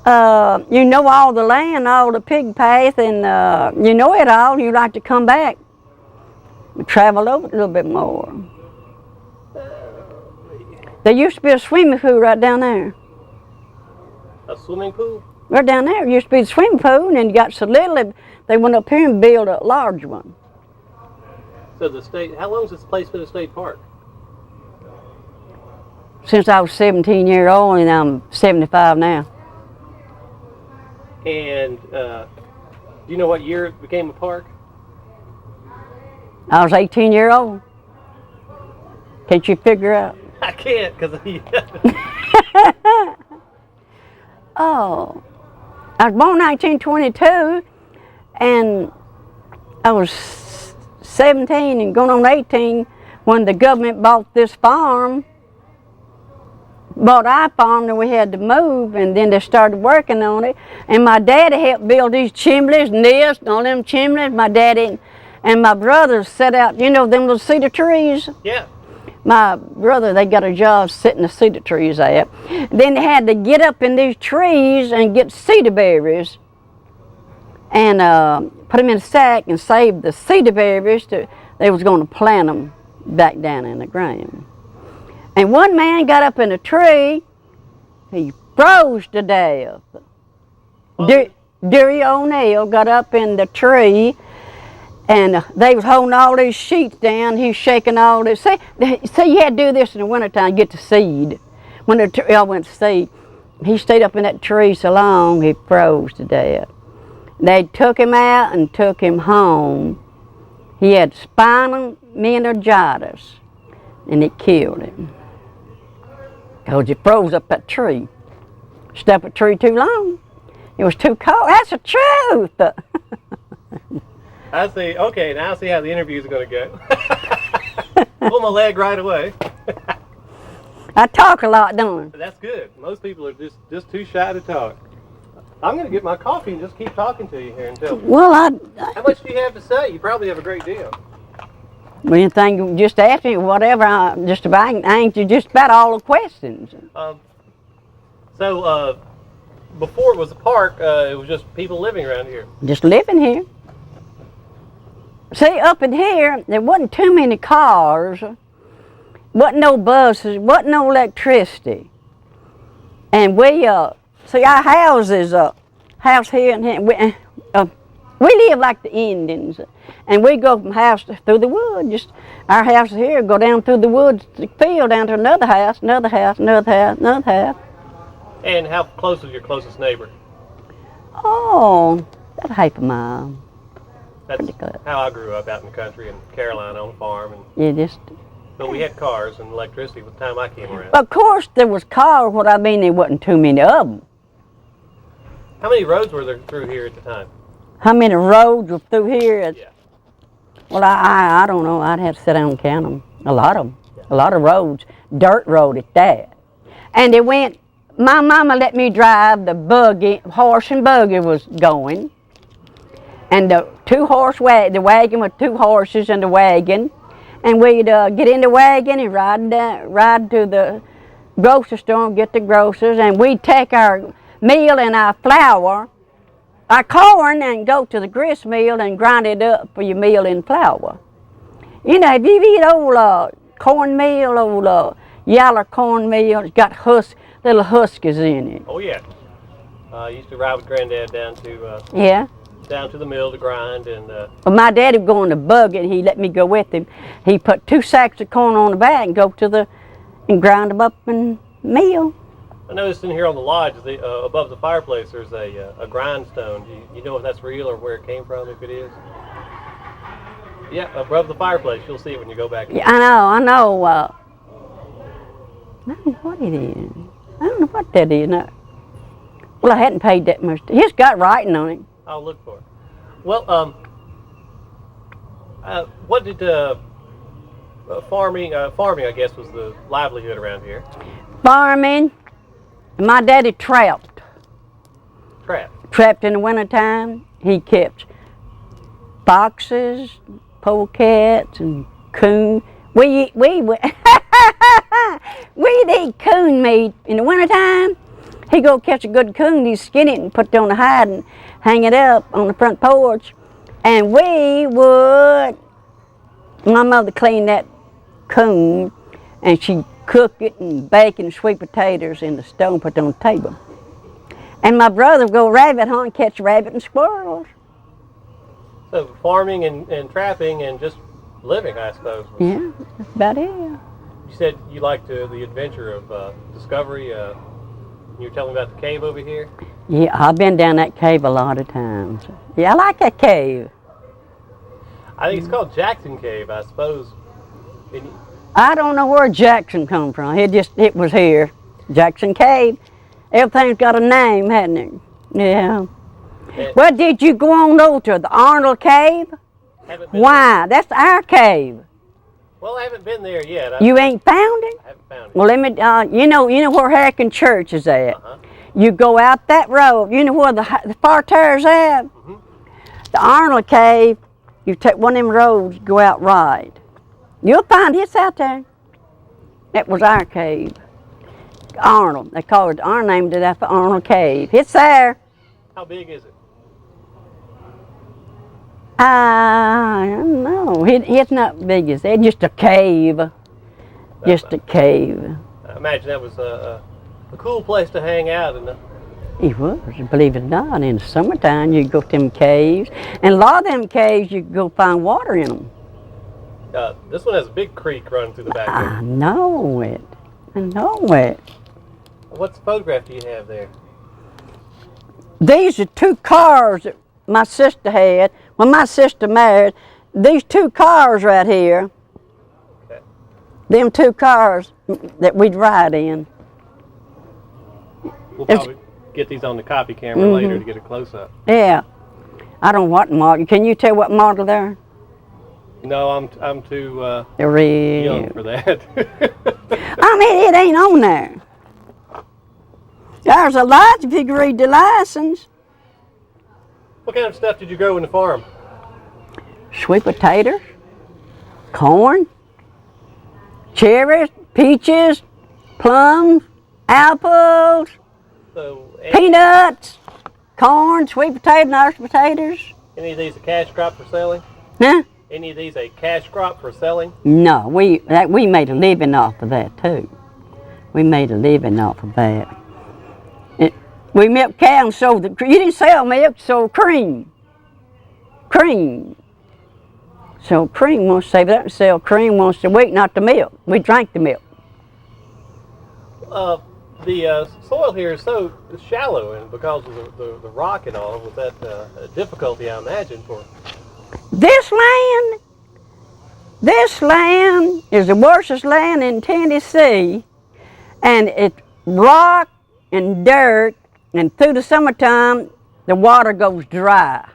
You know all the land, all the pig path, and you know it all. You like to come back, travel over it a little bit more. There used to be a swimming pool right down there. A swimming pool? Right down there used to be a swimming pool, and then you got so little, they went up here and built a large one. So the state, how long has this place been a state park? Since I was 17 years old, and I'm 75 now. And do you know what year it became a park? I was 18 years old. Can't you figure out? I can't, because Oh, I was born in 1922, and I was 17 and going on 18 when the government bought this farm. Bought our farm, and we had to move, and then they started working on it. And my daddy helped build these chimneys and this and all them chimneys. My daddy and my brothers set out, you know, them little cedar trees? Yeah. My brother, they got a job setting the cedar trees up. Then they had to get up in these trees and get cedar berries and put them in a sack and save the cedar berries. They was going to plant them back down in the ground. And one man got up in a tree, he froze to death. Dewey O'Neill got up in the tree, and they was holding all these sheets down. He's shaking all this. See, you had to do this in the wintertime, get the seed. When I went to seed, he stayed up in that tree so long, he froze to death. They took him out and took him home. He had spinal meningitis, and it killed him. Because he froze up that tree. Stayed up a tree too long. It was too cold. That's the truth. I see. Okay, now I see how the interviews are going to go. Pull my leg right away. I talk a lot, don't I? That's good. Most people are just too shy to talk. I'm going to get my coffee and just keep talking to you here until. Well, How much do you have to say? You probably have a great deal. Anything, just ask me whatever. I answer just about all the questions. So before it was a park, it was just people living around here. Just living here. See, up in here, there wasn't too many cars, wasn't no buses, wasn't no electricity. And we, see, our houses, house here and here, we live like the Indians, and we go from house through the woods. Just our house here, go down through the woods, the field, down to another house, another house, another house, another house. And how close is your closest neighbor? Oh, about a half a mile. That's how I grew up out in the country in Carolina on a farm. And, Yeah, but we had cars and electricity by the time I came around. Of course, there was cars. What I mean, there wasn't too many of them. How many roads were there through here at the time? How many roads were through here? Yeah. Well, I don't know. I'd have to sit down and count them. A lot of them. Yeah. A lot of roads. Dirt road at that. And it went, my mama let me drive the buggy, horse and buggy was going. And the the wagon with two horses and the wagon. And we'd get in the wagon and ride to the grocery store and get the groceries. And we'd take our meal and our flour, our corn, and go to the grist mill and grind it up for your meal and flour. You know, if you eat old cornmeal, old yellow cornmeal, it's got little huskies in it. Oh yeah. I used to ride with Granddad down to the mill to grind. And well, my daddy would go in the buggy, and he let me go with him. He put 2 sacks of corn on the back and go and grind them up in meal. I noticed in here on the lodge, above the fireplace, there's a grindstone. Do you know if that's real or where it came from, if it is? Yeah, above the fireplace. You'll see it when you go back. Yeah, I know. I don't know what it is. I don't know what that is. No. Well, I hadn't paid that much. It's got writing on it. I'll look for it. Well, what did farming, I guess, was the livelihood around here? Farming. My daddy trapped. Trapped in the wintertime. He kept foxes, polecats, and coon. We'd eat coon meat in the wintertime. He go catch a good coon, he'd skin it and put it on the hide and hang it up on the front porch. And we would, my mother cleaned that coon and she'd cook it and bake it and sweet potatoes in the stove and put it on the table. And my brother would go rabbit hunt, catch rabbit and squirrels. So farming and trapping and just living, I suppose. Yeah, that's about it. You said you liked the adventure of discovery. You were telling me about the cave over here? Yeah, I've been down that cave a lot of times. Yeah, I like that cave. I think it's called Jackson Cave, I suppose. I don't know where Jackson come from. It was here. Jackson Cave. Everything's got a name, hasn't it? Yeah. Well, did you go on over to the Arnold Cave? Why? That's our cave. Well, I haven't been there yet. You ain't found it? I haven't found it. Well, let me. You know where Hurricane Church is at. You go out that road. You know where the far tower's at. The Arnold Cave. You take one of them roads, go out right. You'll find it's out there. That was our cave. Arnold. They called it, our name to that for Arnold Cave. It's there. How big is it? I don't know. It's not big as that. Just a cave. Just a cave. I imagine that was a cool place to hang out. It was, believe it or not. In the summertime, you go to them caves. And a lot of them caves, you can go find water in them. This one has a big creek running through the back I know it. I know it. What photograph do you have there? These are two cars that my sister had when my sister married. These two cars right here. Okay. Them two cars that we'd ride in. We'll probably get these on the copy camera later to get a close-up. Yeah. I don't know what model. Can you tell what model they're? No, I'm too They're real young for that. I mean, it ain't on there. There's a lot if you can read the license. What kind of stuff did you grow in the farm? Sweet potatoes, corn, cherries, peaches, plums, apples, peanuts, corn, sweet potato, mashed potatoes. Any of these a cash crop for selling? Huh? Any of these a cash crop for selling? No, we made a living off of that too. We made a living off of that. We milked cows and sold you didn't sell milk, sold cream. Cream. So cream once save that and sell cream once a week, not the milk. We drank the milk. The soil here is so shallow, and because of the rock and all, was that a difficulty, I imagine, for This land is the worstest land in Tennessee, and it's rock and dirt, and through the summertime, the water goes dry.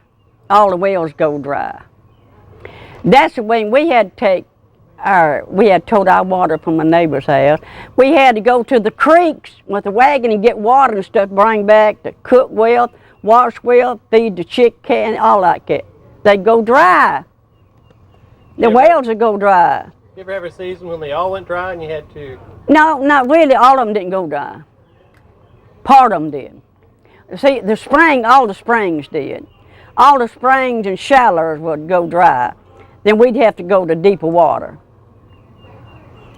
All the wells go dry. That's when we had to tote our water from my neighbor's house. We had to go to the creeks with the wagon and get water and stuff, bring back to cook well, wash well, feed the chicken, all like that. They go dry. The wells would go dry. You ever have a season when they all went dry and you had to? No, not really. All of them didn't go dry. Part of them did. See, all the springs did. All the springs and shallers would go dry. Then we'd have to go to deeper water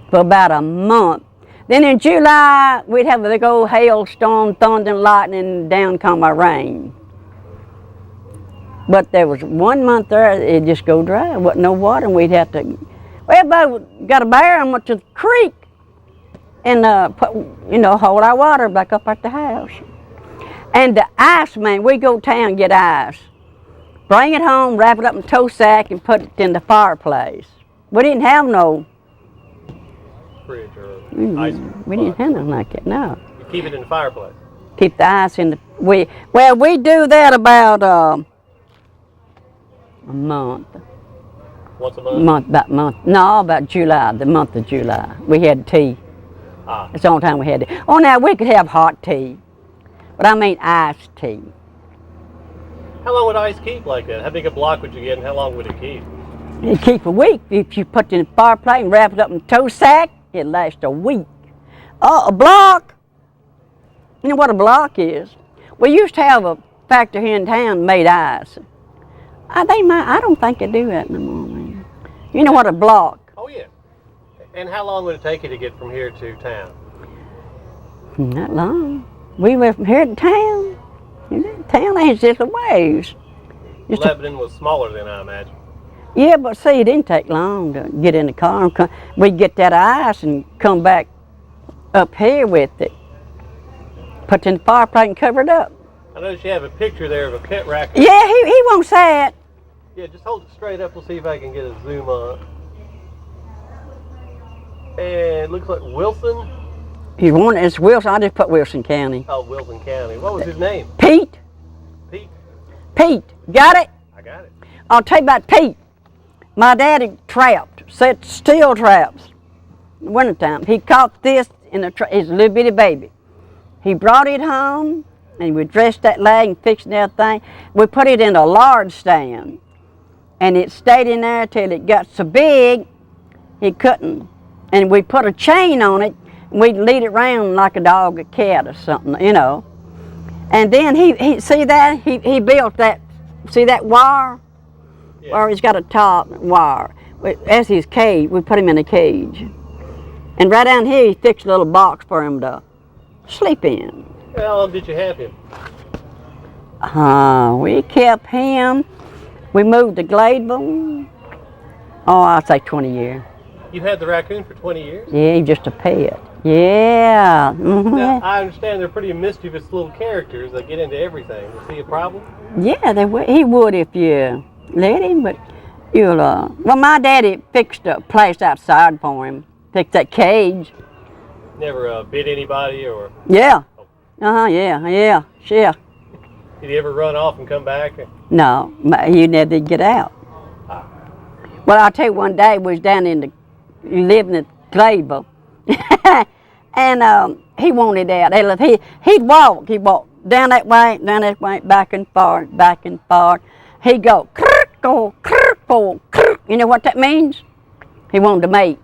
for about a month. Then in July, we'd have a big old hailstorm, thunder and lightning, and down come our rain. But there was 1 month there, it'd just go dry. There wasn't no water, and we'd have to, everybody got a barrel and went to the creek and hold our water back up at the house. And the ice, man, we go to town and get ice. Bring it home, wrap it up in a tow sack, and put it in the fireplace. We didn't have no fridge or ice. We didn't have nothing like that, no. You keep it in the fireplace. Keep the ice in the, we do that about a month. Once a month? About July, the month of July. We had tea. That's the only time we had it. Oh, now we could have hot tea, but I mean iced tea. How long would ice keep like that? How big a block would you get and how long would it keep? It'd keep a week. If you put it in the fireplace and wrap it up in a tow sack, it'd last a week. Oh, a block? You know what a block is? We used to have a factory here in town made ice. I don't think they do that no more, man. You know what a block? Oh, yeah. And how long would it take you to get from here to town? Not long. We went from here to town. Town ain't just a ways. Lebanon was smaller than I imagine. Yeah, but see, it didn't take long to get in the car and come. We'd get that ice and come back up here with it. Put it in the fireplace and cover it up. I noticed you have a picture there of a pet raccoon. Yeah, he won't say it. Yeah, just hold it straight up. We'll see if I can get a zoom on it. And it looks like Wilson. You want it? It's Wilson. I just put Wilson County. Oh, Wilson County. What was his name? Pete. Pete. Pete. Got it? I got it. I'll tell you about Pete. My daddy set steel traps in the wintertime. He caught this in his little bitty baby. He brought it home and we dressed that leg and fixed everything. We put it in a large stand and it stayed in there till it got so big he couldn't. And we put a chain on it and we'd lead it around like a dog, a cat or something, you know. And then he see that? He built that, see that wire? Yeah. Or he's got a top wire. As his cage, we put him in a cage. And right down here, he fixed a little box for him to sleep in. How long did you have him? We kept him. We moved to Gladeville. Oh, I'd say 20 years. You had the raccoon for 20 years? Yeah, he's just a pet. Yeah. Mm-hmm. Now, I understand they're pretty mischievous little characters that get into everything. Is he a problem? Yeah, he would if you let him, but you'll, well, my daddy fixed a place outside for him. Fixed that cage. Never bit anybody or? Yeah. Yeah. Did he ever run off and come back? No, he never did get out. Well, I'll tell you, one day we was down living at Gladeville, and he wanted out. He'd walk down that way, back and forth. He'd go, you know what that means? He wanted to mate.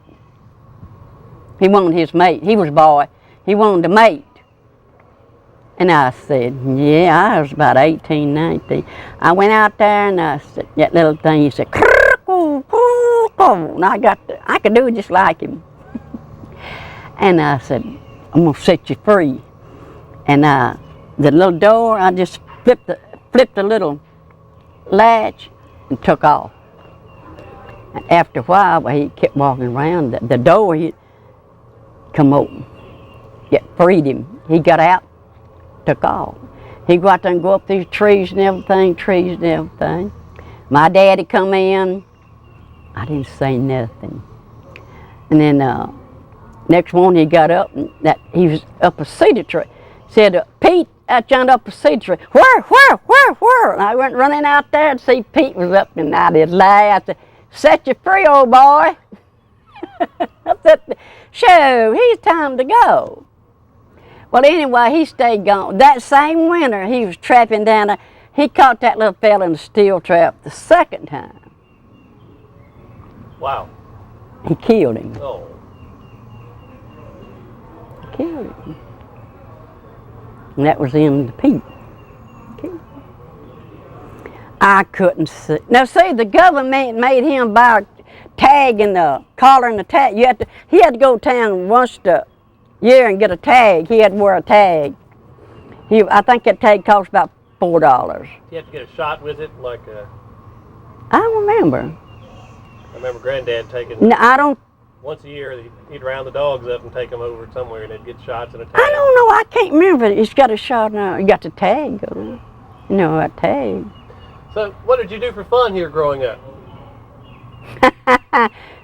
He wanted his mate. He was a boy. He wanted to mate. And I said, yeah, I was about 18, 19. I went out there and I said, that little thing, he said, and I could do it just like him. And I said, I'm going to set you free. And the little door, I just flipped the little latch and took off. And after a while, he kept walking around. The door, he'd come open. It freed him. He got out, took off. He'd go out there and go up these trees and everything. My daddy come in. I didn't say nothing. And then next morning he got up and he was up a cedar tree. Said, Pete, I jumped up a cedar tree. Where? And I went running out there and see Pete was up and I did laugh. I said, set you free, old boy. I said, sure, he's time to go. Well, anyway, he stayed gone. That same winter, he was trapping down there. He caught that little fella in a steel trap the second time. Wow. He killed him. Oh. He killed him. And that was the end of Pete. I couldn't see. Now, see, the government made him buy a tag and the collar and the tag. He had to go to town once a year and get a tag. He had to wear a tag. I think that tag cost about $4. You have to get a shot with it, like I don't remember. I remember Granddad taking. No, I don't. Once a year, he'd round the dogs up and take them over somewhere, and they'd get shots and a tag. I don't know. I can't remember. He's got a shot now. He got the tag on. You know, a tag. So, what did you do for fun here growing up?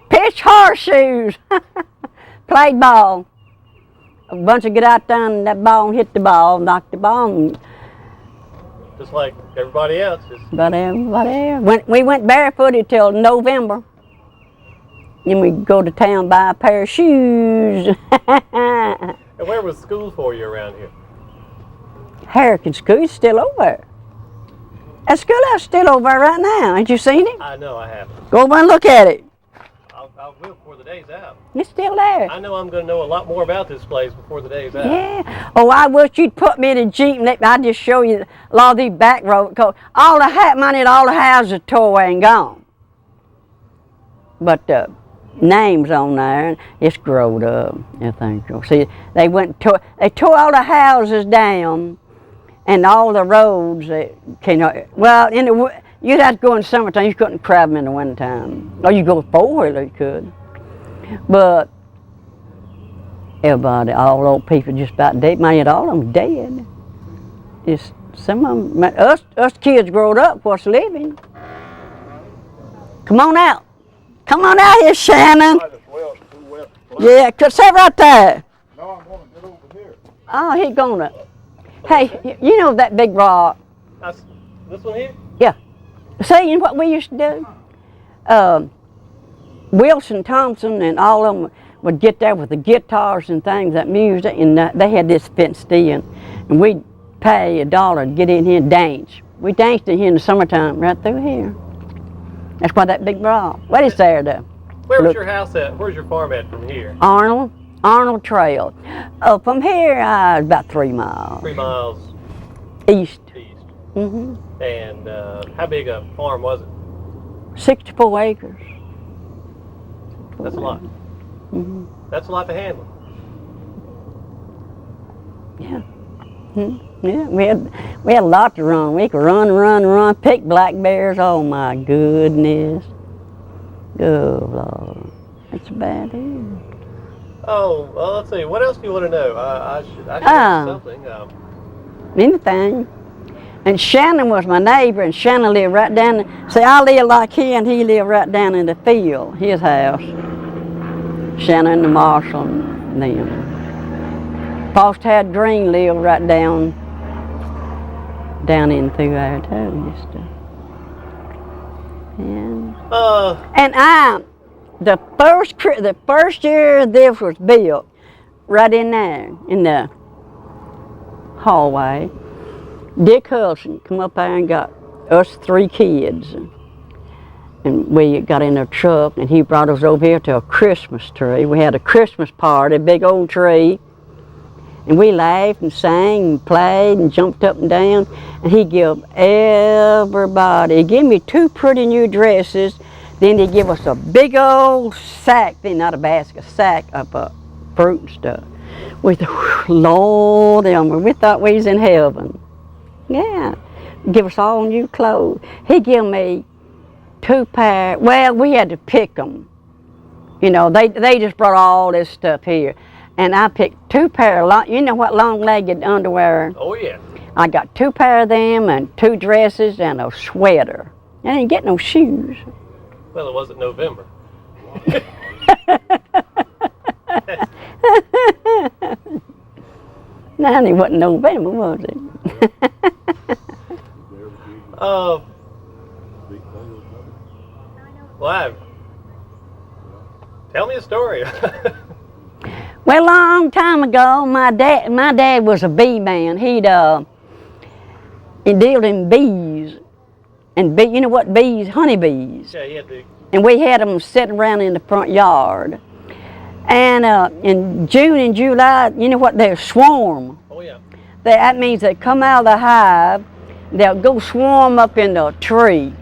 Pitch horseshoes. Played ball. A bunch of get out there and that ball and hit the ball, knock the ball. And just like everybody else. But everybody else. We went barefooted till November. Then we'd go to town, buy a pair of shoes. And where was school for you around here? Hurricane School's still over there. That schoolhouse is still over there right now. Ain't you seen it? I know, I haven't. Go over and look at it. I will before the day's out. It's still there. I know I'm going to know a lot more about this place before the day's out. Yeah. Oh, I wish you'd put me in a Jeep and I'd just show you a lot of these back roads. Cause all the houses are tore away and gone. But the names on there, and it's growed up. I think you'll see. They tore all the houses down, and all the roads. You'd have to go in the summertime. You couldn't crab them in the wintertime. Or you go four-wheeler, you could. But everybody, all old people, just about dead. Man, all of them dead. It's some of them. Us kids growing up, what's living. Come on out. Come on out here, Shannon. Yeah, sit right there. No, I'm going to get over here. Oh, he's gonna. Hey, you know that big rock? This one here? Yeah. See, what we used to do? Wilson Thompson and all of them would get there with the guitars and things, that music, and they had this fenced in. And we'd pay $1 to get in here and dance. We danced in here in the summertime right through here. That's why that big rock. What is there though? Where was your house at? Where's your farm at from here? Arnold Trail. From here, about 3 miles. 3 miles East. Mm-hmm. And how big a farm was it? 64 acres. That's a lot. Mm-hmm. That's a lot to handle. Yeah. Mm-hmm. Yeah, we had a lot to run. We could run, pick black bears. Oh my goodness. Oh Lord, that's bad. Oh, well, let's see. What else do you want to know? I should ask something. Anything. And Shannon was my neighbor, and Shannon lived right down. See, I live like here, and he lived right down in the field, his house. Shannon and Marshall and them. Foster Green lived right down in through there too. And the first year this was built, right in there in the hallway, Dick Hudson come up there and got us 3 kids, and we got in a truck, and he brought us over here to a Christmas tree. We had a Christmas party, a big old tree. And we laughed and sang and played and jumped up and down. And he gave everybody, he gave me 2 pretty new dresses. Then he gave us a big old sack, not a basket, a sack of fruit and stuff. We thought, Lord, we thought we was in heaven. Yeah, give us all new clothes. He gave me 2 pair, well, we had to pick them. You know, they just brought all this stuff here. And I picked 2 pair of you know what long-legged underwear? Oh, yeah. I got 2 pair of them and 2 dresses and a sweater. I didn't get no shoes. Well, it wasn't November. No, it wasn't November, was it? Well, tell me a story. Well, a long time ago, my dad was a bee man. He dealt in bees, and you know what bees? Honeybees. Yeah, he had the. And we had them sitting around in the front yard. And in June and July, you know what? They swarm. Oh yeah. That means they come out of the hive, they'll go swarm up in the tree,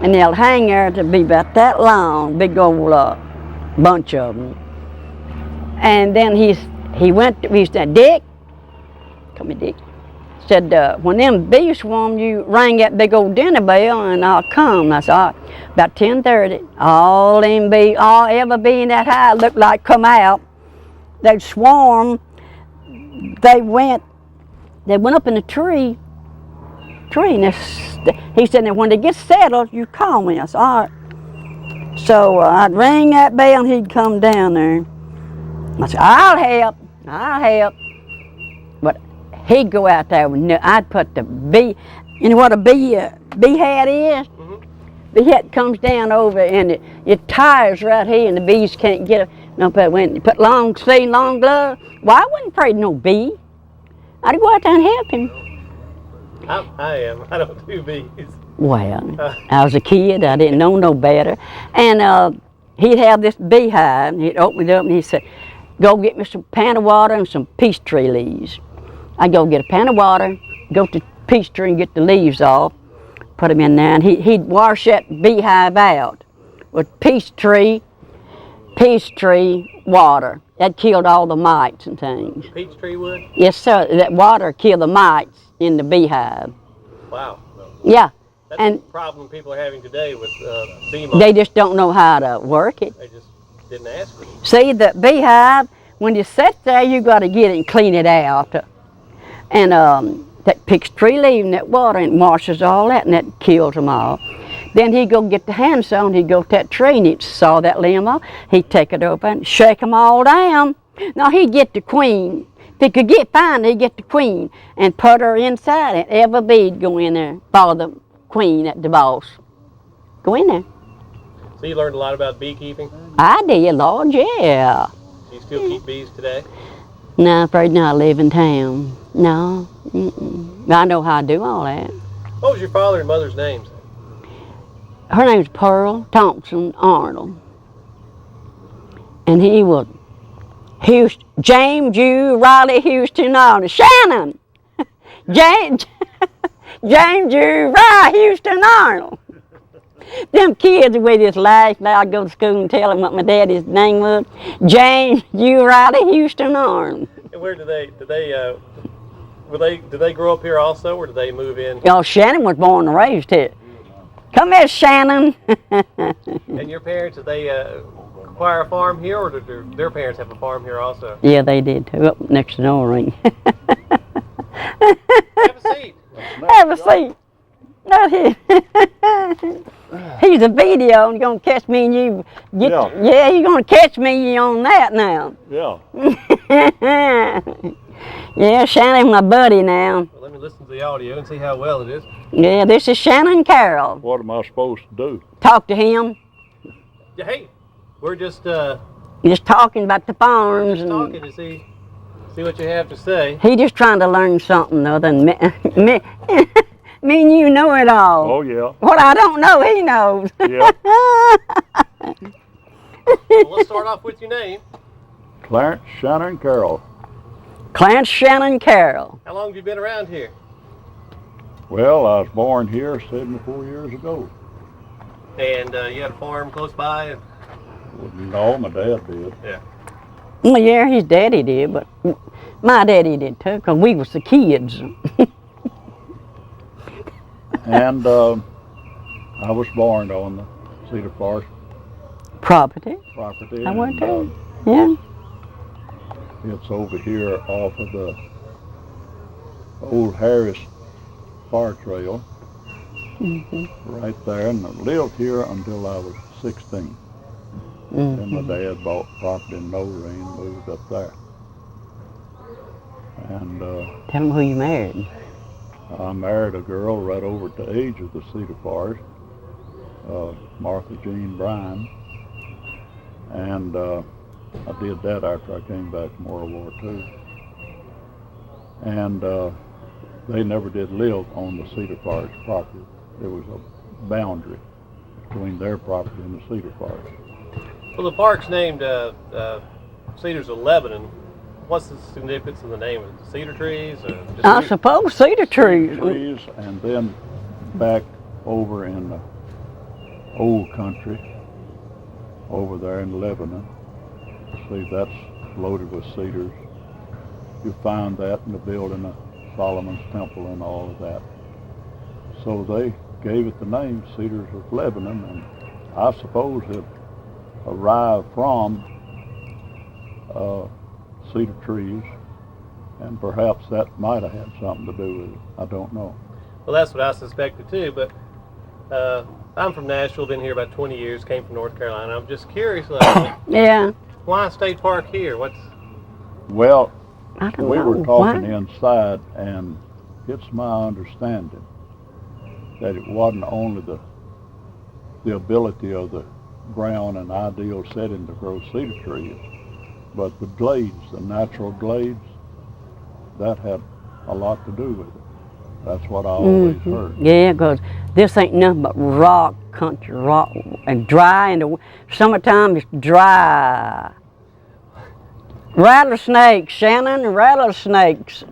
and they'll hang there to be about that long, big old bunch of them. And then we said, Dick, come here, Dick. Said, when them bees swarm, you ring that big old dinner bell and I'll come. And I said, all right. About 10:30, all them bees, every bee in that hive looked like come out. They'd swarm. They went up in the tree, and he said, now when they get settled, you call me. I said, all right. So I'd ring that bell and he'd come down there. I said, I'll help. But he'd go out there with I'd put the bee, you know what a bee hat is? Mm-hmm. The hat comes down over and it tires right here and the bees can't get it. No, but when you put long gloves, well, I wasn't afraid of no bee. I'd go out there and help him. I am. I don't do bees. Well, I was a kid. I didn't know no better. And he'd have this beehive, and he'd open it up, and he'd say, go get me some pan of water and some peach tree leaves. I'd go get a pan of water, go to the peach tree and get the leaves off, put them in there, and he'd wash that beehive out with peach tree water. That killed all the mites and things. Peach tree wood? Yes, sir. That water killed the mites in the beehive. Wow. Yeah. That's And a problem people are having today with bee moths. they just don't know how to work it. They just didn't ask for it. See, the beehive, when you sit there, you got to get it and clean it out. And that peach tree leaf and that water and washes all that, and that kills them all. Then he'd go get the handsaw and he'd go to that tree and he'd saw that limb off. He'd take it over and shake them all down. Now he'd get the queen. If he could find her, he'd get the queen and put her inside it. Every bee'd go in there, follow the queen at the boss. Go in there. So you learned a lot about beekeeping? I did, Lord, yeah. Do you still keep bees today? No, I'm afraid not. I live in town. No, I know how to do all that. What was your father and mother's names? Her name's Pearl Thompson Arnold. And he was James U. Riley Houston Arnold. Shannon! James U. Riley Houston Arnold. Them kids with his laugh, I'd go to school and tell them what my daddy's name was. James U. Riley Houston Arnold. And where did they grow up here also, or did they move in? Y'all, Shannon was born and raised here. Come here, Shannon. And your parents, did they acquire a farm here, or did their parents have a farm here also? Yeah, they did too, up next to Norring. Have a seat. Have a seat. No, he's a video and you're going to catch me and you. Yeah, you're going to catch me on that now. Yeah. Yeah, Shannon's my buddy now. Well, let me listen to the audio and see how well it is. Yeah, this is Shannon Carroll. What am I supposed to do? Talk to him. Yeah, hey, we're just talking about the farms. And talking to see what you have to say. he just trying to learn something other than me. Me and you know it all. Oh, yeah. What I don't know, he knows. Yeah. Well, let's start off with your name. Clarence Shannon Carroll. Clarence Shannon Carroll. How long have you been around here? Well, I was born here 74 years ago. And you had a farm close by? No, my dad did. Yeah. Well, yeah, his daddy did, but my daddy did too, because we was the kids. And I was born on the Cedar Forest Property. property. I went and, to. Yeah. It's over here off of the old Harris Fire Trail, right there, and I lived here until I was 16. Then my dad bought property in Noreen, moved up there. And Tell him who you married. I married a girl right over at the age of the Cedar Forest, Martha Jean Bryan, and I did that after I came back from World War II. And they never did live on the Cedar Forest property. There was a boundary between their property and the Cedar Forest. Well, the park's named Cedars of Lebanon. What's the significance of the name? Is it cedar trees? Or just I suppose cedar trees. Trees, and then back over in the old country, over there in Lebanon. See, that's loaded with cedars. You find that in the building of Solomon's Temple and all of that. So they gave it the name Cedars of Lebanon, and I suppose it arrived from cedar trees, and perhaps that might have had something to do with it. I don't know. Well, that's what I suspected too, but I'm from Nashville, been here about 20 years, came from North Carolina. I'm just curious, Yeah. why State Park here? Well, I don't we know. were talking Why? inside, and it's my understanding that it wasn't only the ability of the ground and ideal setting to grow cedar trees, but the glades, the natural glades, that had a lot to do with it. That's what I always heard. Yeah, 'cause this ain't nothing but rock country, rock and dry. In the summertime, it's dry. Rattlesnakes, Shannon, rattlesnakes.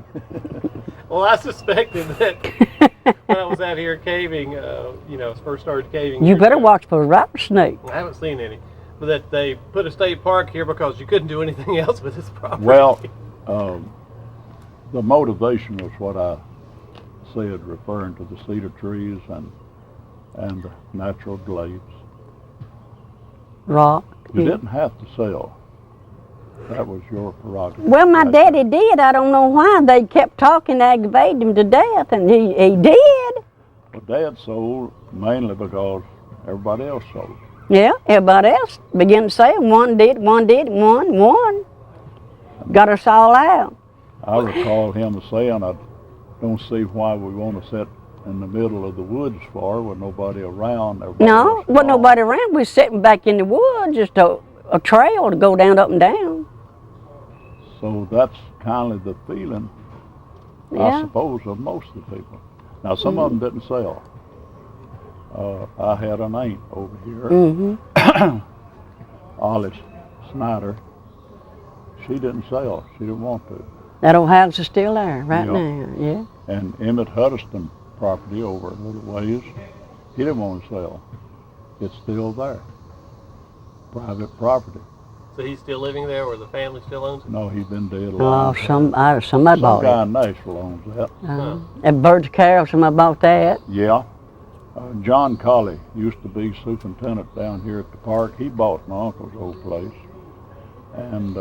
Well, I suspected that when I was out here caving, first started caving. You better watch for rattlesnakes. I haven't seen any, but that they put a state park here because you couldn't do anything else with this property. Well, the motivation was what I said, referring to the cedar trees and the natural glades. Rock. You didn't have to sell. That was your prerogative. Well, my daddy did. I don't know why. They kept talking, aggravated him to death, and he did. Well, Dad sold mainly because everybody else sold. Yeah, everybody else began to say one did, one. Got us all out. I recall him saying, I don't see why we want to sit in the middle of the woods for with nobody around. No, wasn't nobody around. We was sitting back in the woods, just a trail to go down, up and down. So that's kind of the feeling, I suppose, of most of the people. Now, some of them didn't sell. I had an aunt over here, Olive Snyder. She didn't sell. She didn't want to. That old house is still there right now, yeah. And Emmett Huddiston property over a little ways, he didn't want to sell. It's still there. Private property. So he's still living there, or the family still owns it? No, he's been dead a Oh, long time. somebody bought Some guy it. in Nashville owns that. At Birds Carroll, somebody bought that. Yeah. John Colley used to be superintendent down here at the park. He bought my uncle's old place, and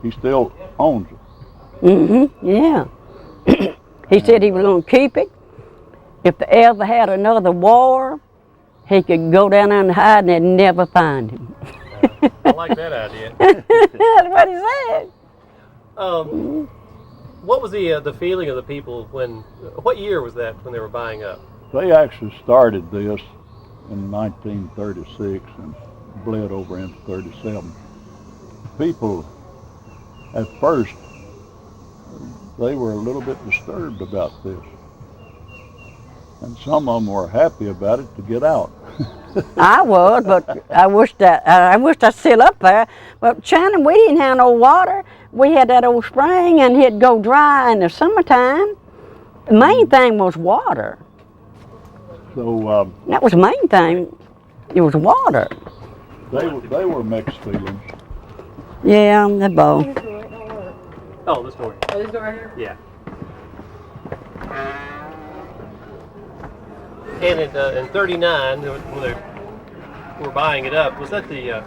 he still owns it. Yeah. He said he was going to keep it. If they ever had another war, he could go down there and hide and they'd never find him. I like that idea. That's what he said. What was the feeling of the people what year was that when they were buying up? They actually started this in 1936 and bled over into 37. People, at first, they were a little bit disturbed about this. And some of them were happy about it to get out. I was, but I wished I'd still up there. But Shannon, we didn't have no water. We had that old spring, and it'd go dry in the summertime. The main thing was water. So That was the main thing. It was water. they were mixed feelings. Yeah, that bow. Oh, this door. Oh, this door right here? Yeah. And in '39, when they were buying it up, was that the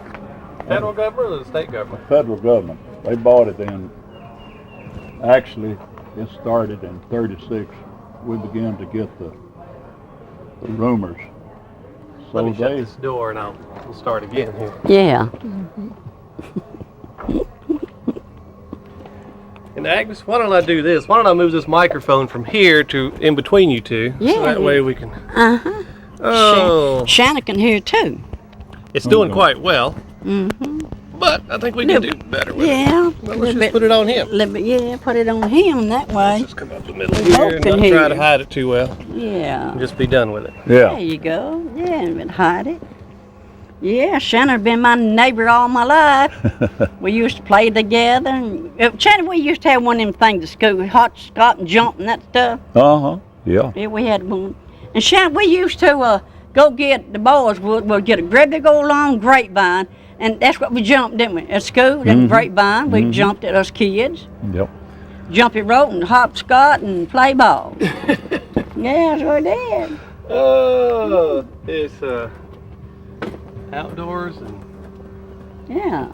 federal government or the state government? The federal government. They bought it in. Actually, it started in '36. We began to get the rumors. So Let me shut this door and we'll start again here. Yeah. And Agnes, why don't I do this? Why don't I move this microphone from here to in between you two? Yeah. So that way we can. Uh-huh. Oh. Shannon can hear too. It's doing quite well. But I think we can do better with it. Yeah. Well, let's just put it on him. Yeah, put it on him that way. Just come up the middle We here both and can not hear try to you. hide it too well. Yeah. And just be done with it. There yeah. you go. Yeah, and hide it. Yeah, Shannon been my neighbor all my life. We used to play together. And, Shannon, we used to have one of them things at school, hopscotch and jump and that stuff. Yeah. Yeah, we had one. And Shannon, we used to go get, the boys would get a great big old long grapevine, and that's what we jumped, didn't we? At school, that grapevine, we jumped at us kids. Yep. Jumpy rope and hopscotch and play ball. Yeah, that's what we did. Oh, it's outdoors and Yeah.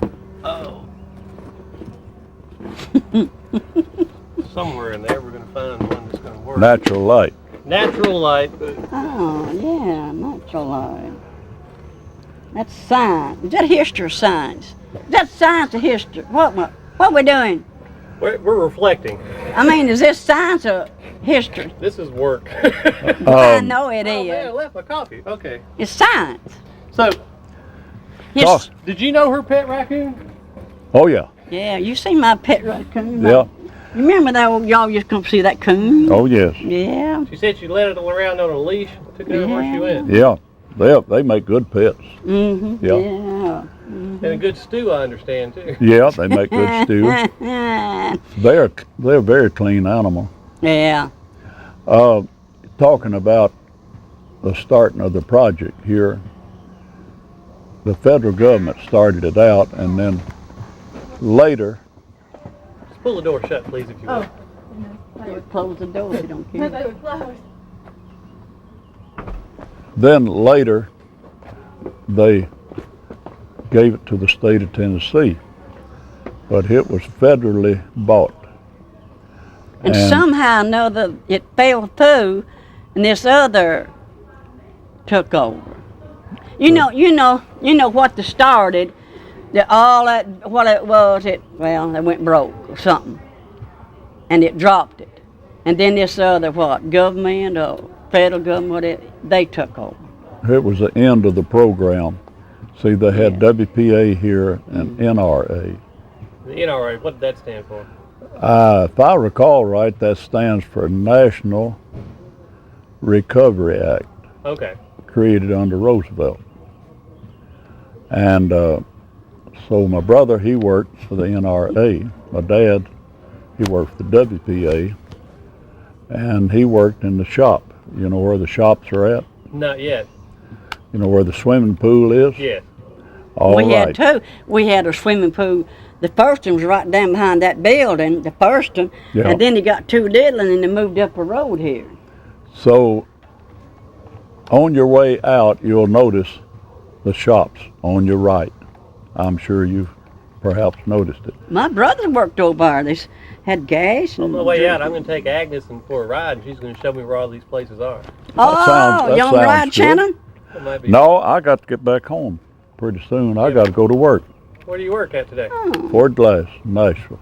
somewhere in there we're going to find one that's going to work. Natural light. Natural light. Oh, yeah, natural light. That's science. Is that history or science? Is that science or history? What we doing? We're reflecting. I mean, is this science or history? This is work. I know it Oh man, I is. left my coffee. Okay. It's science. So, His- did you know her pet raccoon? Oh yeah. Yeah, you see my pet raccoon? Yeah. You remember that old, y'all used to come see that coon? Oh, yes. Yeah. She said she let it around on a leash, took it everywhere she went. Yeah. They make good pets. Mm-hmm. Yeah. Yeah. And a good stew, I understand, too. Yeah, they make good stew. They're a very clean animal. Yeah. Talking about the starting of the project here, the federal government started it out, and then later, Just pull the door shut, please, if you will. Close the door if you don't care. They were closed. then later they gave it to the state of Tennessee, but it was federally bought. And somehow or another it fell through, and this other took over. You know what the started. That all that what it was, it went broke or something, and it dropped it. And then this other government or federal government, they took over. It was the end of the program. See, they had WPA here and NRA. The NRA, what did that stand for? If I recall right, that stands for National Recovery Act, Okay. created under Roosevelt. And so my brother, he worked for the NRA. My dad, he worked for the WPA, and he worked in the shop. You know where the shops are at? Not yet. You know where the swimming pool is? Yes. All we right. had two. We had a swimming pool. The first one was right down behind that building, the first one, Yeah. and then they got two little and they moved up the road here. So on your way out, you'll notice the shops on your right. I'm sure you've perhaps noticed it. My brother worked over there. They had gas. On And the way out, I'm going to take Agnes for a ride, and she's going to show me where all these places are. that you on sounds ride, good. Shannon? That might be. No, I got to get back home pretty soon. I got to go to work. Where do you work at today? Ford Glass, Nashville.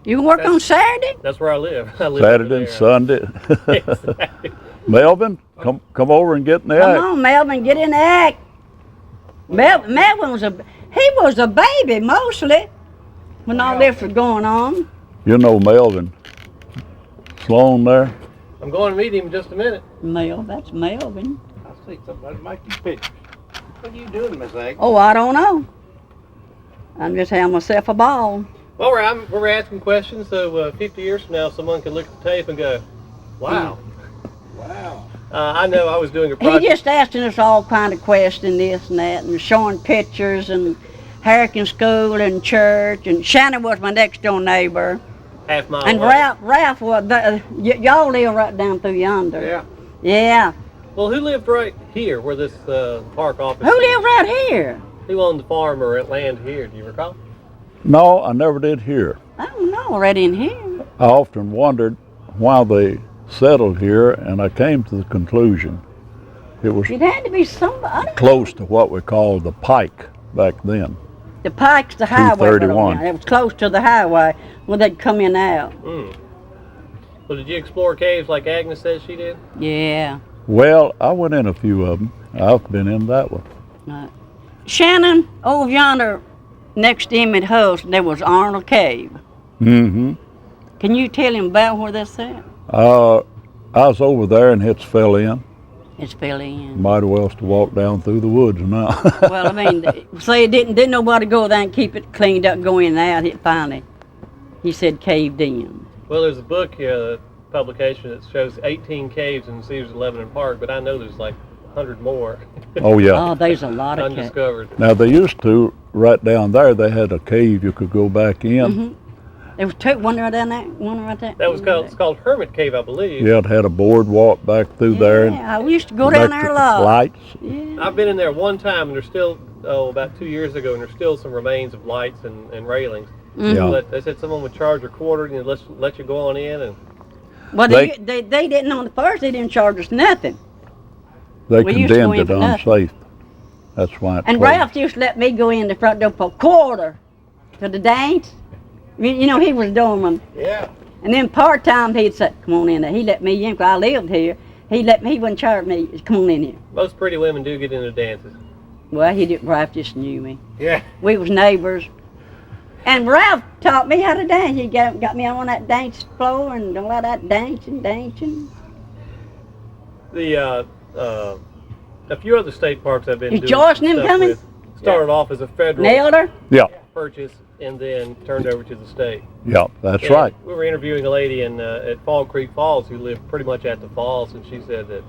You can work on Saturday? That's where I live. I live Saturday and Sunday. Exactly. Melvin, come over and get in the Come act. on, Melvin, get in the act. Melvin was a baby mostly when all this was going on. You know Melvin. Sloan there. I'm going to meet him in just a minute. That's Melvin. I see somebody make these pictures. What are you doing, Miss Agnes? Oh, I don't know. I'm just having myself a ball. Well, we're asking questions, so 50 years from now, someone can look at the tape and go, wow. Wow. I know I was doing a He project. just asking us all kind of questions, this and that, and showing pictures and Harrican School and church. And Shannon was my next door neighbor. Half mile And away. Ralph was, y'all live right down through yonder. Yeah. Yeah. Well, who lived right here where this park office Who is? lived right here? Who owned the farm or land here? Do you recall? No, I never did hear. I don't know, right in here. I often wondered why they settled here, and I came to the conclusion it was It had to be somebody. close to what we called the pike back then. The Pike's the highway. right over 231. there. It was close to the highway when they'd come in out. Mm. So did you explore caves like Agnes says she did? Yeah. Well, I went in a few of them. I've been in that one. Shannon, over yonder next to him at Husk, there was Arnold Cave. Mm-hmm. Can you tell him about where that's at? I was over there and it fell in. It's fell in. Might as well to walk down through the woods now. Well, I mean, say it didn't nobody go there and keep it cleaned up, go in and out. It finally, he said, caved in. Well, there's a book, publication that shows 18 caves in Cedars, Lebanon Park, but I know there's like 100 more Oh yeah. Oh, there's a lot of caves. undiscovered. Now they used to, right down there, they had a cave you could go back in. There was two, one right down there, one right there. That was called, it's called Hermit Cave, I believe. Yeah, it had a boardwalk back through there. And Yeah, we used to go down there a electric lot. lights. Yeah. I've been in there one time, and there's still, about 2 years ago, and there's still some remains of lights and railings. Yeah. But they said someone would charge a quarter and let you go on in. And Well, They- they didn't on the first. They didn't charge us nothing. They We used to go condemned in it for nothing. unsafe. That's why it And closed. Ralph used to let me go in the front door for a quarter to the dance. You know, he was doing them. Yeah. And then part-time, he'd say, come on in there. He let me in because I lived here. He wouldn't charge me, come on in here. most pretty women do get into dances. Well, he didn't, Ralph just knew me. Yeah. We was neighbors. And Ralph taught me how to dance. He got me on that dance floor and all that dancing. The a few other state parks I've been Is doing George and them stuff coming? with started off as a federal Nailed her? Yeah, purchase and then turned over to the state. yeah, that's And right. We were interviewing a lady at Fall Creek Falls who lived pretty much at the falls, and she said that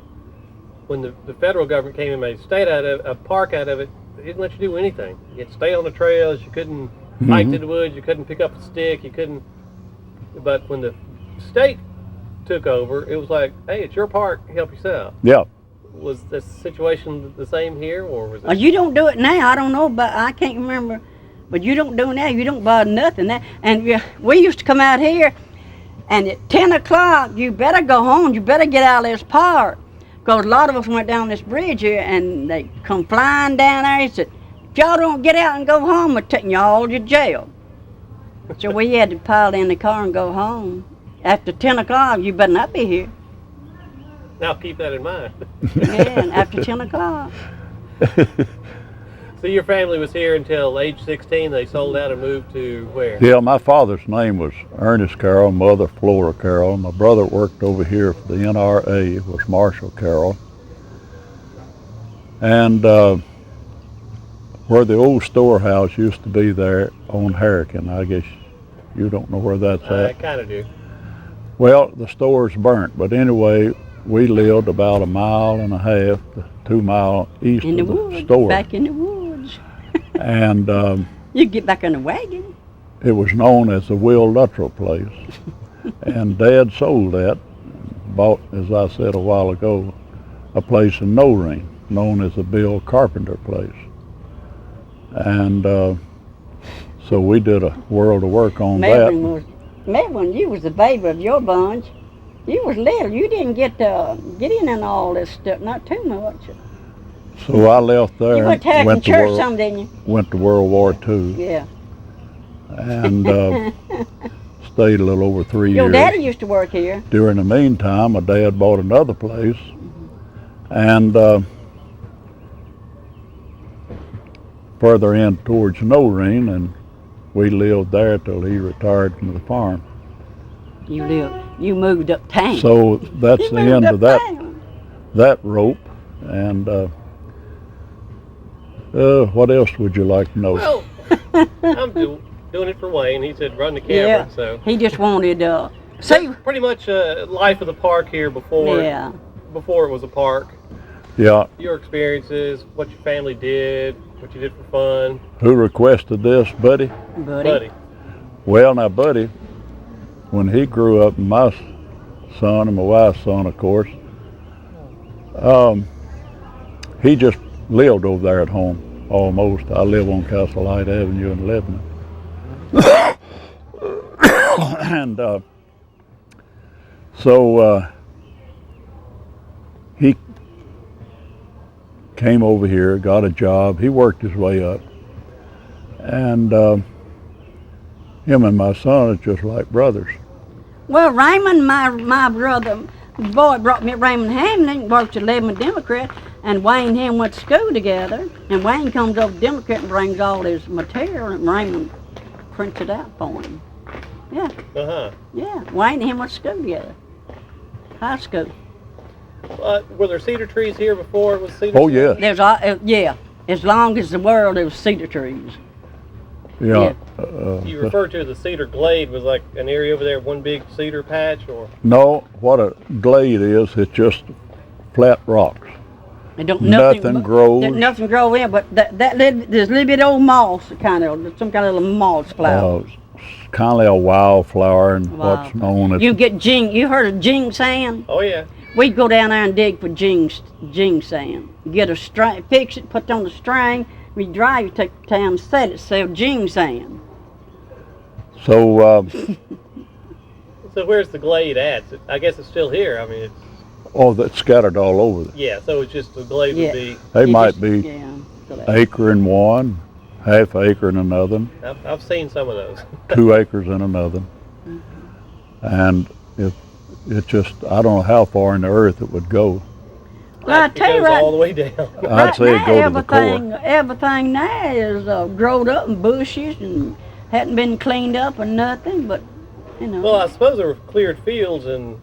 when the federal government came and made a park out of it, they didn't let you do anything. You had to stay on the trails. You couldn't hike to the woods. You couldn't pick up a stick. You couldn't. But when the state took over, it was like, hey, it's your park. Help yourself. Yeah. Was this situation the same here, or was it? Oh, you don't do it now. I don't know, but I can't remember. But you don't do it now. You don't bother nothing now. And we used to come out here, and at 10 o'clock, you better go home. You better get out of this park. Because a lot of us went down this bridge here, and they come flying down there and said, if y'all don't get out and go home, we're taking y'all to jail. So we had to pile in the car and go home. After 10 o'clock, you better not be here. Now keep that in mind. Yeah, and after 10 o'clock. So your family was here until age 16. They sold out and moved to where? Yeah, my father's name was Ernest Carroll, mother Flora Carroll. My brother worked over here for the NRA, was Marshall Carroll. And where the old storehouse used to be there on Hurricane, I guess you don't know where that's I at. kind of do. Well, the store's burnt, but anyway, we lived about 1.5 miles to 2 miles east In the of the woods. store. Back in the woods. And You get back in the wagon. it was known as the Will Luttrell place. And Dad sold that, bought, as I said a while ago, a place in No Ring, known as the Bill Carpenter place. And so we did a world of work on that. Melvin, you was the baby of your bunch. You was little. You didn't get in and all this stuff, not too much. So I left there You went to and Hacking Church some, didn't you? went to World War II Yeah. and stayed a little over 3 Your years. daddy used to work here. During the meantime, my dad bought another place, and further in towards No Ring, and we lived there till he retired from the farm. You moved uptown. So that's You the moved end of uptown. that rope. And what else would you like to know? Well, I'm doing it for Wayne. He said run the camera, Yeah. so. He just wanted see. Pretty much life of the park here before Yeah. before it was a park. Yeah, Your experiences, what your family did, what you did for fun. who requested this, Buddy? Buddy. Well, now, Buddy, when he grew up, my son and my wife's son, of course, he just lived over there at home, almost. I live on Castle Light Avenue in Lebanon. And so he came over here, got a job. He worked his way up. And him and my son are just like brothers. Well, Raymond, my brother, the boy brought me Raymond Hamlin, worked at Lebanon Democrat, and Wayne and him went to school together. And Wayne comes over to Democrat and brings all his material, and Raymond prints it out for him. Yeah, Uh-huh. yeah. Wayne and him went to school together. High school. Were there cedar trees here before it was cedar Oh, trees? yes. Yeah. As long as the world, there was cedar trees. Yeah. You referred to the cedar glade was like an area over there, one big cedar patch, or? No, what a glade is, it's just flat rocks. It don't Nothing grows. Nothing grows in, but there's a little bit of old moss, kind of some kind of little moss flower. Kind of like a wildflower and what's known as. You get you heard of jing sand? Oh yeah. We'd go down there and dig for jing sand. Get a string, fix it, put it on the string. We dry, you take the time, set it, sell jing sand. So, So where's the glade at? I guess it's still here. I mean, it's, that's scattered all over. yeah. So it's just the glade would be. They You might just- be Yeah. so that- acre in one, half acre in another, I've seen some of those. 2 acres in another. And it just, I don't know how far in the earth it would go. Well, I It tell you goes right, all the way down. I'd say it now, go to the core. everything now is growed up in bushes and Hadn't been cleaned up or nothing, but, you know. Well, I suppose there were cleared fields and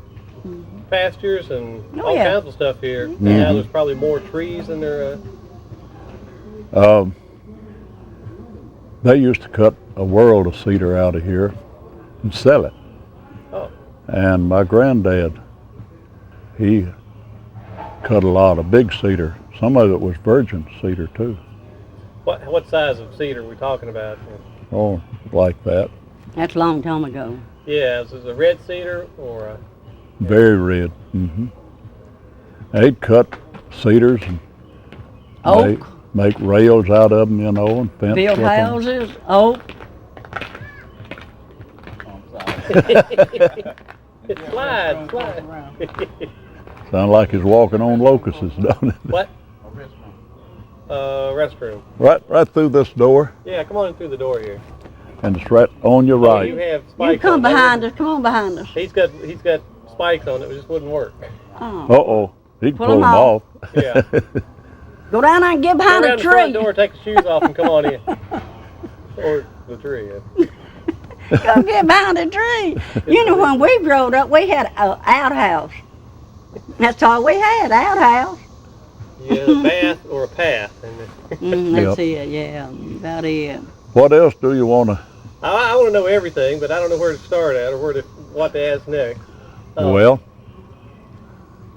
pastures and all yeah. kinds of stuff here. And now there's probably more trees than there. They used to cut a world of cedar out of here and sell it. Oh. And my granddad, he cut a lot of big cedar. Some of it was virgin cedar too. What size of cedar are we talking about? Oh, like that. That's a long time ago. Yeah, is this a red cedar or a... Very red. They'd cut cedars and Oak, make rails out of them, you know, and fence build with 'em. houses, oak. Slide. Sound like he's walking on locusts, don't it? What? Restroom. Right through this door, Yeah, come on in through the door here. and it's right on your Oh, right. you have spikes You come on it. behind us. Come on behind us. He's got spikes on it. It just wouldn't work. Oh. Uh-oh, he can Pull pull 'em them off. Yeah. Go down there and get Go behind around a the front tree. door, take the shoes off, and come on in. Or the tree. Yeah. Go get behind a tree. You know, when we growed up, we had an outhouse. That's all we had, outhouse. Yeah, a bath or a path. And That's it, yeah, about it. What else do you want to? I want to know everything, but I don't know where to start at or what to ask next. Well,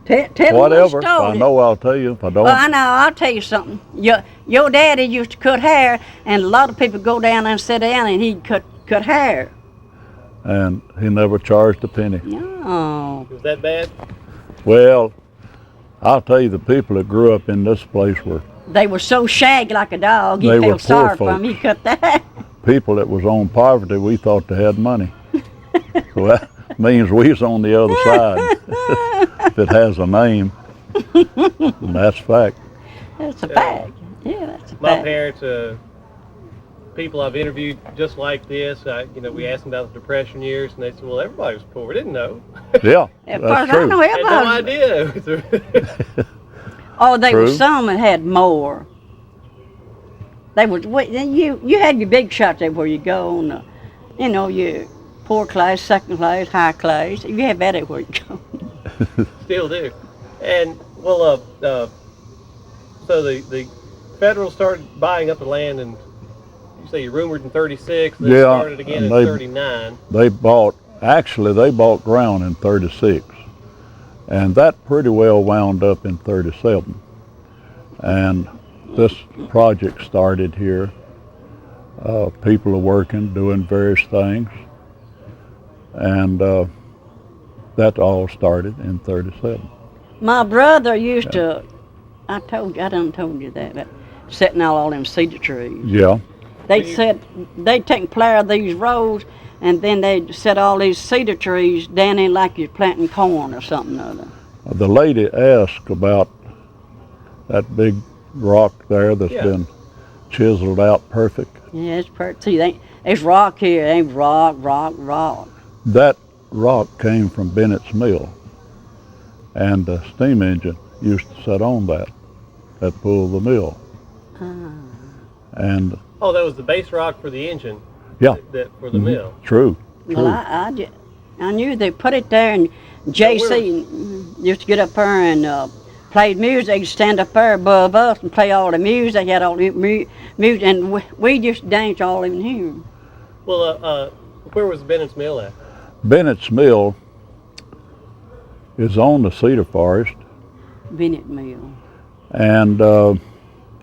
Tell them whatever. what If I know, I'll tell you. If I don't, Well, I know. I'll tell you something. Your daddy used to cut hair, and a lot of people go down there and sit down, and he'd cut hair. and he never charged a penny. No. Is that bad? Well, I'll tell you, the people that grew up in this place were They were so shaggy like a dog. They You were feel sorry poor for him. He cut the hair. people that was on poverty. We thought they had money. So that means we was on the other side. If it has a name, and that's fact. That's a fact. Yeah, that's a My fact. parents, people I've interviewed just like this, we asked them about the Depression years, and they said, well, everybody was poor. We didn't know. Yeah, As that's far as I true. know, Had no everybody. idea. Oh, they were True. some that had more. They was you had your big shots everywhere you go on the, your poor class, second class, high class. You have that everywhere you go. Still do. And, well, so the federal started buying up the land, and you say you rumored in 36, then Yeah, started again in and 39. They bought ground in 36, and that pretty well wound up in 37. And this project started here. People are working, doing various things, and that all started in 37. My brother used to. I done told you that, but setting out all them cedar trees. Yeah, They'd take and plow these roads, and then they'd set all these cedar trees down in like you're planting corn or something or other. the lady asked about that big rock there that's Yeah. been chiseled out perfect. Yeah, it's pretty. See, there's rock here. Ain't rock. That rock came from Bennett's Mill, and the steam engine used to sit on that pulled the mill. And Oh, that was the base rock for the engine. Yeah. For the mill. true. Well, I knew they put it there, and JC used to get up there and played music. They'd stand up there above us and play all the music. They had all the music, and we just danced all in here. Well, where was Bennett's Mill at? Bennett's Mill is on the cedar forest, Bennett Mill. and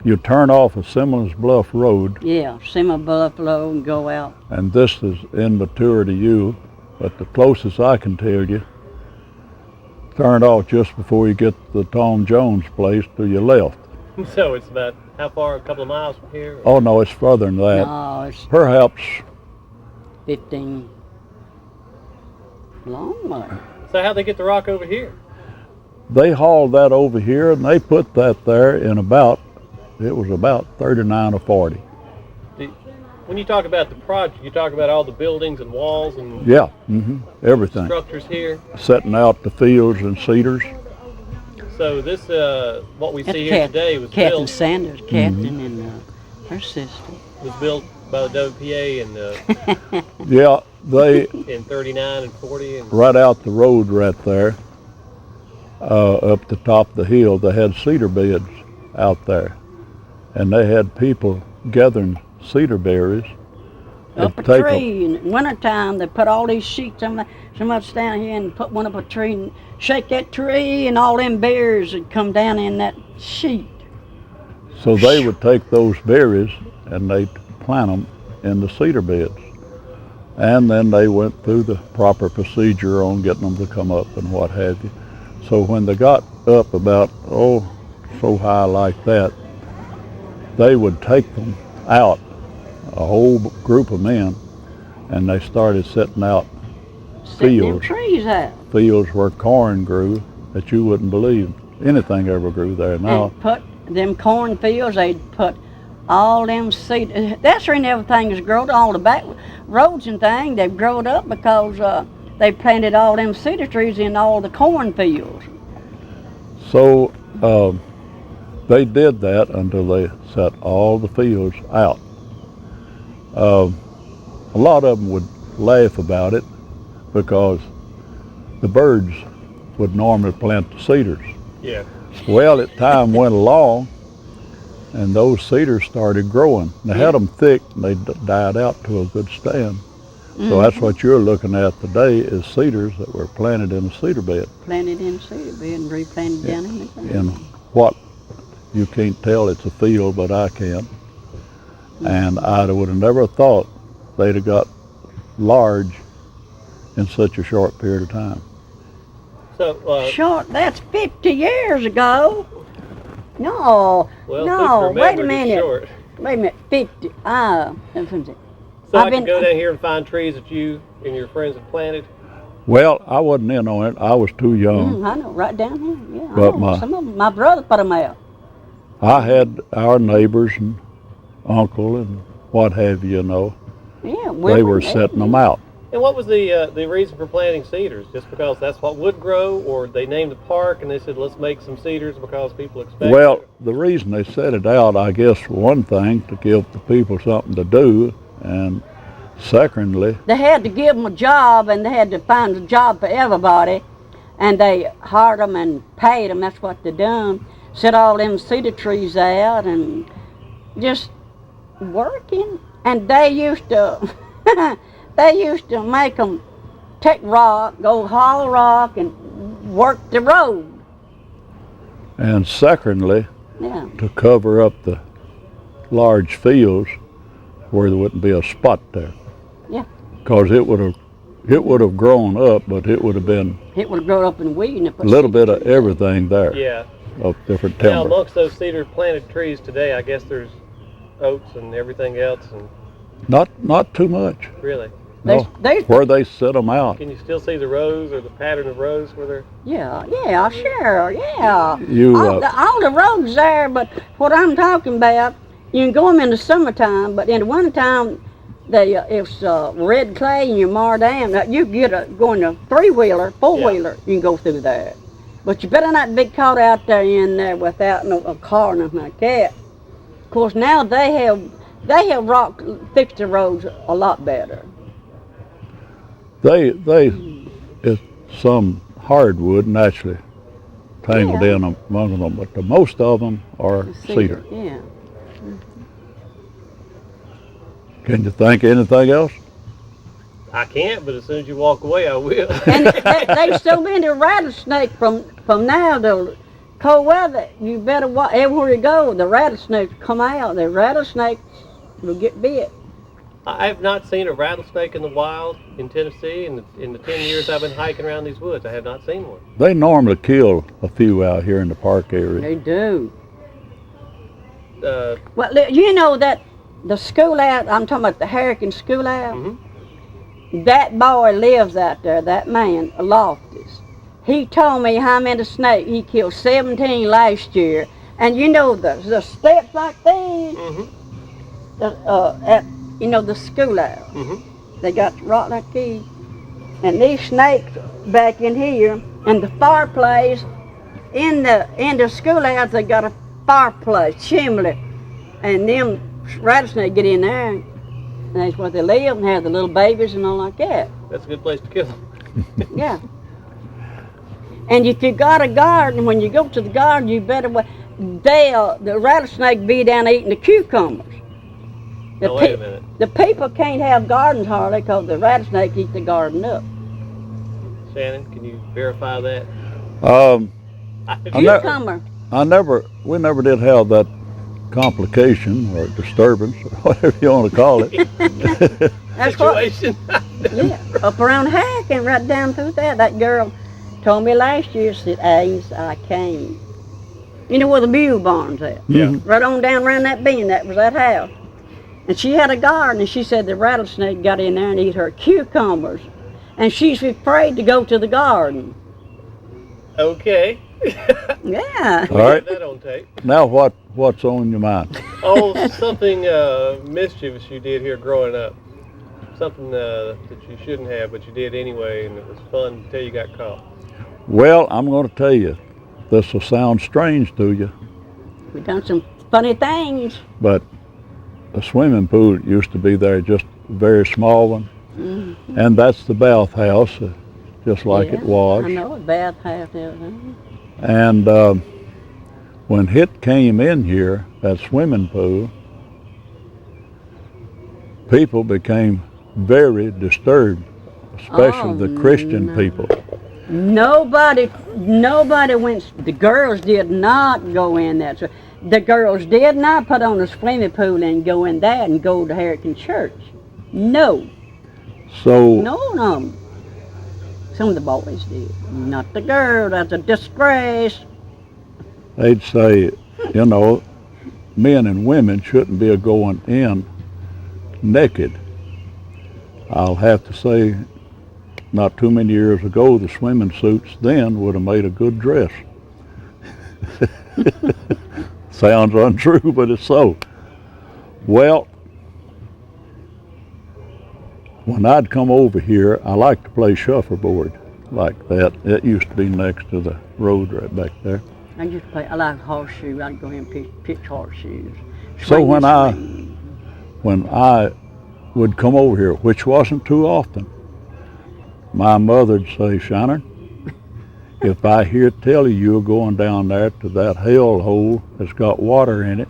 you turn off of Simmons Bluff Road, Yeah, Simmer Buffalo and go out. and this is immature to you, but the closest I can tell you, turn off just before you get to the Tom Jones place to your left. So it's about how far? A couple of miles from here? Oh no, it's further than that. No, it's Perhaps 15. Long way. So how'd they get the rock over here? they hauled that over here and they put that there in about 39 or 40. When you talk about the project, you talk about all the buildings and walls and Yeah, everything. structures here. Setting out the fields and cedars. So this, what we That's see here today was Captain built Sanders, Captain and her sister. was built by the WPA Yeah, they in 39 and 40. And right out the road right there, up the top of the hill, they had cedar beds out there, and they had people gathering cedar berries. Up a They'd take tree in wintertime, they put all these sheets on. Somebody stand here and put one up a tree and shake that tree, and all them berries would come down in that sheet. So they would take those berries and they'd plant them in the cedar beds. And then they went through the proper procedure on getting them to come up and what have you. So when they got up about, so high like that, they would take them out, a whole group of men, and they started setting out Setting them fields, trees out. fields where corn grew that you wouldn't believe anything ever grew there now. And put them cornfields, they'd put all them seed. That's where everything is growing. All the back roads and things, they've grown up because they planted all them cedar trees in all the cornfields. So they did that until they set all the fields out. A lot of them would laugh about it because the birds would normally plant the cedars. yeah, Well, as time went along, and those cedars started growing. They had them thick, and they died out to a good stand. So that's what you're looking at today is cedars that were planted in a cedar bed. Planted in cedar bed and replanted down in the ground. In what you can't tell it's a field, but I can. And I would have never thought they'd have got large in such a short period of time. so Short, that's 50 years ago. No, well, no, people wait a remembered it's minute. short. Wait a minute, 50. So I've I been- can go down here and find trees that you and your friends have planted. Well, I wasn't in on it. I was too young. I know, right down here. Yeah, I But know. Some of them, my brother put them out. I had our neighbors and uncle and what have you, Yeah, they were setting them out. And what was the reason for planting cedars? Just because that's what would grow, or they named the park and they said let's make some cedars because people expect Well, it? the reason they set it out, I guess, for one thing, to give the people something to do, and secondly, They had to give them a job, and they had to find a job for everybody, and they hired them and paid them. That's what they done. Set all them cedar trees out and just working. And they used to, they used to make them take rock, go haul rock, and work the road. and secondly, Yeah. to cover up the large fields where there wouldn't be a spot there. Yeah. Because it would have grown up, but it would have been It would have grown up in weed and they a put little cedar bit of trees there. everything there, Yeah. of different Now, timber. amongst those cedar planted trees today, I guess there's oaks and everything else, and Not too much. really, No. They, Where they set them out. can you still see the rows or the pattern of rows where they're? yeah, sure, yeah. You, all the roads there, but what I'm talking about, you can go them in the summertime, but in the wintertime, it's red clay and you mar down. Now, you get going a three-wheeler, four-wheeler, you can go through there. But you better not be caught out there in there without a car or nothing like that. Of course, now they have fixed the roads a lot better. It's some hardwood naturally tangled Yeah. in among them, but the most of them are cedar. Yeah. Can you think of anything else? I can't, but as soon as you walk away, I will. And they've still been to rattlesnake from now to cold weather. You better watch everywhere you go. The rattlesnakes come out. The rattlesnakes will get bit. I have not seen a rattlesnake in the wild in Tennessee. In the 10 years I've been hiking around these woods, I have not seen one. They normally kill a few out here in the park area. They do. Uh, Well, you know that the schoolyard, I'm talking about the Hurricane schoolyard. That boy lives out there. That man, Loftus. He told me how many snakes he killed. 17 last year. And you know the steps like these. At the schoolyard. They got rock like these. And these snakes back in here, and the fireplace, in the schoolyards they got a fireplace, chimney. And them rattlesnakes get in there and And that's where they live and have the little babies and all like that. That's a good place to kill them. Yeah. And if you got a garden, when you go to the garden, you better the rattlesnake be down eating the cucumbers. Now, wait a minute. The people can't have gardens hardly because the rattlesnake eat the garden up. Shannon, can you verify that? Cucumber. We never did have that complication or disturbance or whatever you want to call it. That's Situation. Yeah, up around Hack and right down through there. That girl told me last year, said, Agnes, I came. You know where the mule barn's at? Yeah. Right on down around that bend, that was that house. And she had a garden, and she said the rattlesnake got in there and ate her cucumbers. And she's afraid to go to the garden. Okay. Yeah. All right. Get that on tape. Now what's on your mind? Oh, something mischievous you did here growing up. Something that you shouldn't have, but you did anyway, and it was fun until you got caught. Well, I'm going to tell you, this will sound strange to you, We done some funny things. but a swimming pool used to be there, just a very small one, and that's the bathhouse, just like it was. I know, a bathhouse, everything. And when it came in here, that swimming pool, people became very disturbed, especially the Christian people. Nobody went, the girls did not go in that. So the girls did not put on a swimming pool and go in that and go to Hurricane Church. No. So No. Some of the boys did. Not the girls. That's a disgrace. they'd say, you know, men and women shouldn't be going in naked. I'll have to say, not too many years ago, the swimming suits then would have made a good dress. Sounds untrue, but it's so. Well, when I'd come over here, I liked to play shuffleboard like that. It used to be next to the road right back there. I used to play, I like horseshoe. I'd go ahead and pitch horseshoes. So Swing when the swing. when I would come over here, which wasn't too often, my mother'd say, Shannon, if I hear tell you you're going down there to that hell hole that's got water in it,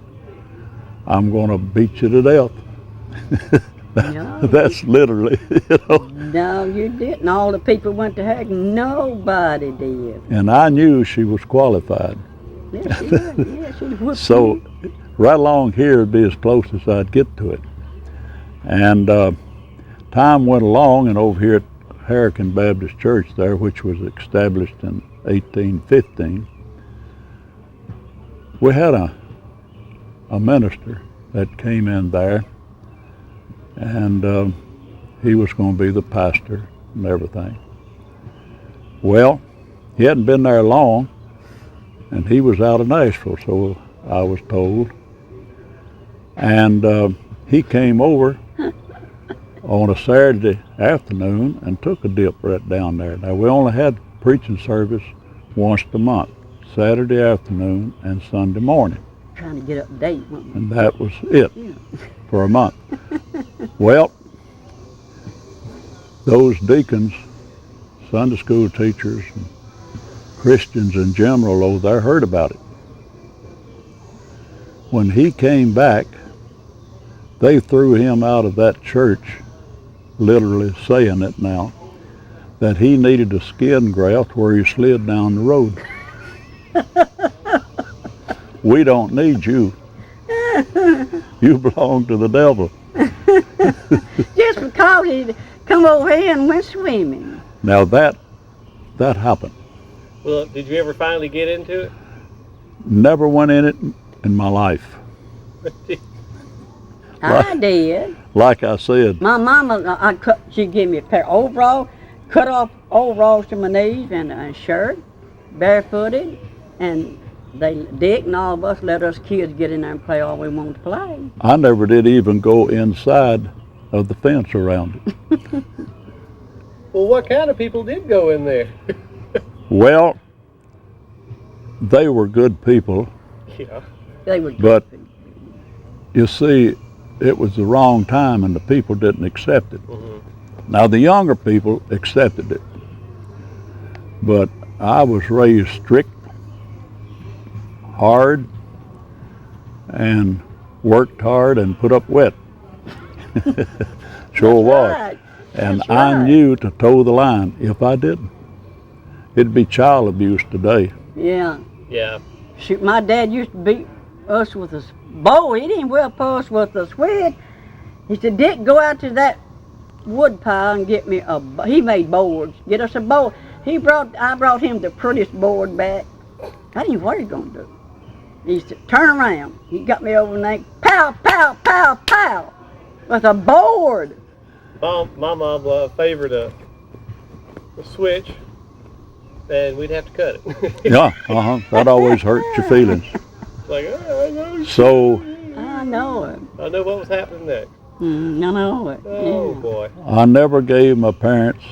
I'm going to beat you to death. No, That's literally, you know. no, you didn't. All the people went to heck. Nobody did. And I knew she was qualified. Yes, she would. Yeah, she would. So right along here would be as close as I'd get to it. And time went along, and over here at Hurricane Baptist Church there, which was established in 1815, we had a minister that came in there, and he was going to be the pastor and everything. Well, he hadn't been there long, and he was out of Nashville, so I was told. And he came over on a Saturday afternoon and took a dip right down there. Now, we only had preaching service once a month, Saturday afternoon and Sunday morning. Trying to get up to date. wasn't And that was it Yeah. for a month. Well, those deacons, Sunday school teachers, and Christians in general over there heard about it. When he came back, they threw him out of that church, literally saying it now, that he needed a skin graft where he slid down the road. We don't need you. You belong to the devil. Just because he come over here and went swimming. Now that happened. Well, did you ever finally get into it? Never went in it in my life. I did. Like I said, My mama, she gave me a pair of overalls, cut off overalls to my knees and a shirt, barefooted, and Dick and all of us let us kids get in there and play all we wanted to play. I never did even go inside of the fence around it. Well, what kind of people did go in there? Well, they were good people, They were but you see, it was the wrong time and the people didn't accept it. Mm-hmm. Now the younger people accepted it, but I was raised strict, hard, and worked hard and put up wet. Sure was. Right. And That's I right. knew to toe the line. If I didn't, it'd be child abuse today. Yeah. Yeah. Shoot, my dad used to beat us with a bow. He didn't whip us with a switch. He said, Dick, go out to that wood pile and get me he made boards. Get us a board. I brought him the prettiest board back. I didn't know what he was going to do. He said, turn around. He got me over the neck. Pow, pow, pow, pow. With a board. My mom favored a switch, and we'd have to cut it. Yeah, that always hurt your feelings. Like, oh, So I know it. I know what was happening next. I know it. Oh Yeah. boy. I never gave my parents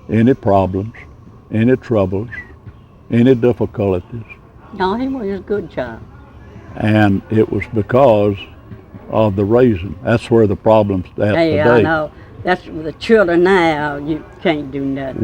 any problems, any troubles, any difficulties. No, he was a good child. And it was because of the raising. That's where the problem's at Hey, today. I know. That's with the children now. You can't do nothing.